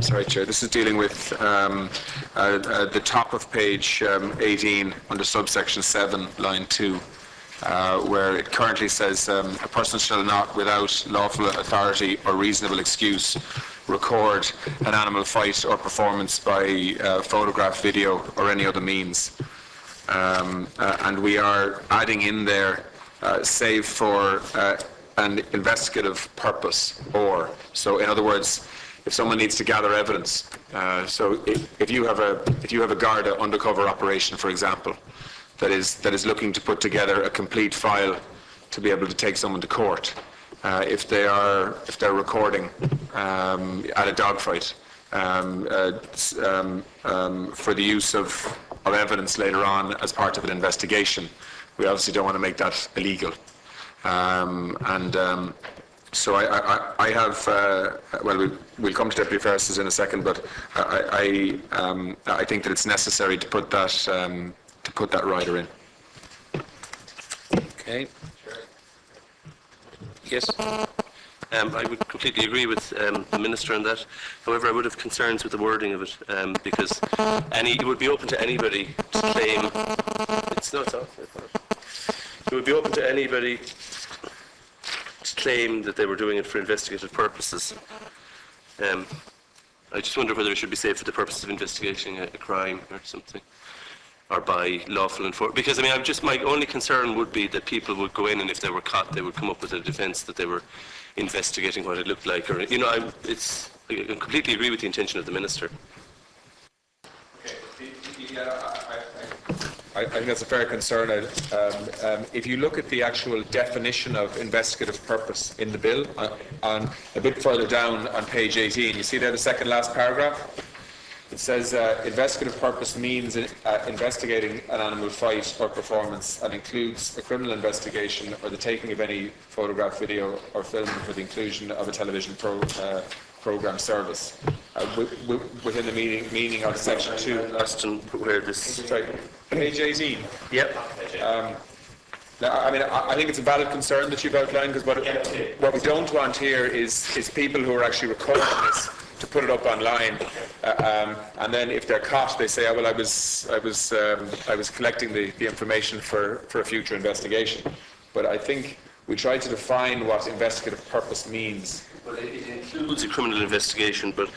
sorry, Chair, this is dealing with the top of page 18 under subsection 7, line 2, where it currently says, a person shall not, without lawful authority or reasonable excuse, record an animal fight or performance by photograph, video, or any other means. And we are adding in there, save for an investigative purpose, or. So in other words, if someone needs to gather evidence, so if you have a Garda undercover operation, for example, that is looking to put together a complete file to be able to take someone to court, if they're recording at a dogfight for the use of evidence later on as part of an investigation, we obviously don't want to make that illegal. So I have, well, we'll come to deputy affairs in a second, but I think that it's necessary to put that rider in. Okay. Yes. I would completely agree with the Minister on that. However, I would have concerns with the wording of it, because it would be open to anybody to claim. It would be open to anybody to claim that they were doing it for investigative purposes. I just wonder whether it should be safe for the purpose of investigating a crime or something, or by lawful enforcement. Because my only concern would be that people would go in, and if they were caught, they would come up with a defence that they were investigating what it looked like. Or I completely agree with the intention of the Minister. I think that's a fair concern. If you look at the actual definition of investigative purpose in the bill, on a bit further down on page 18, you see there the second last paragraph? It says investigative purpose means investigating an animal fight or performance and includes a criminal investigation or the taking of any photograph, video or film for the inclusion of a television program service within the meaning of section 2. Where this? Sorry, page 18. Yep. I think it's a valid concern that you've outlined, because what we don't want here is people who are actually recording this to put it up online, and then if they're caught, they say, "Oh, well, I was collecting the information for a future investigation." But I think we try to define what investigative purpose means. Well, it includes a criminal investigation, but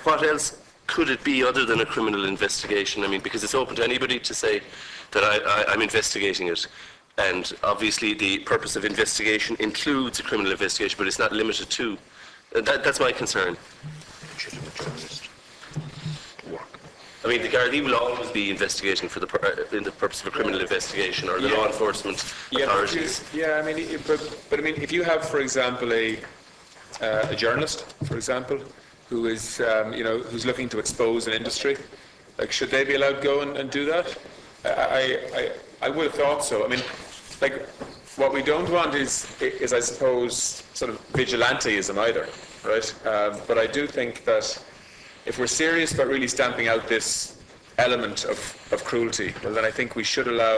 what else could it be other than a criminal investigation? Because it's open to anybody to say that I'm investigating it, and obviously the purpose of investigation includes a criminal investigation, but it's not limited to. That's my concern. The Gardaí will always be investigating for the purpose of a criminal investigation, or the law enforcement authorities. But if you have, for example, a journalist, for example, who is who's looking to expose an industry, should they be allowed to go and do that? I would have thought so. What we don't want is I suppose sort of vigilanteism either, right? But I do think that if we're serious about really stamping out this element of cruelty, well, then I think we should allow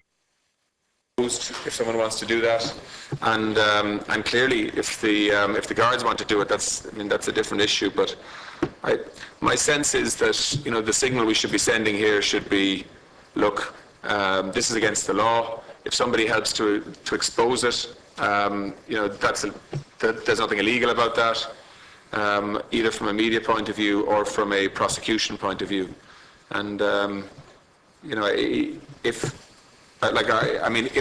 if someone wants to do that, and clearly if the guards want to do it, that's a different issue. But my sense is that the signal we should be sending here should be, look, this is against the law. If somebody helps to expose it, there's nothing illegal about that, either from a media point of view or from a prosecution point of view. And if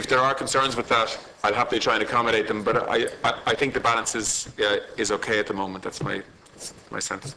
there are concerns with that, I'll happily try and accommodate them. But I think the balance is okay at the moment. That's my sense.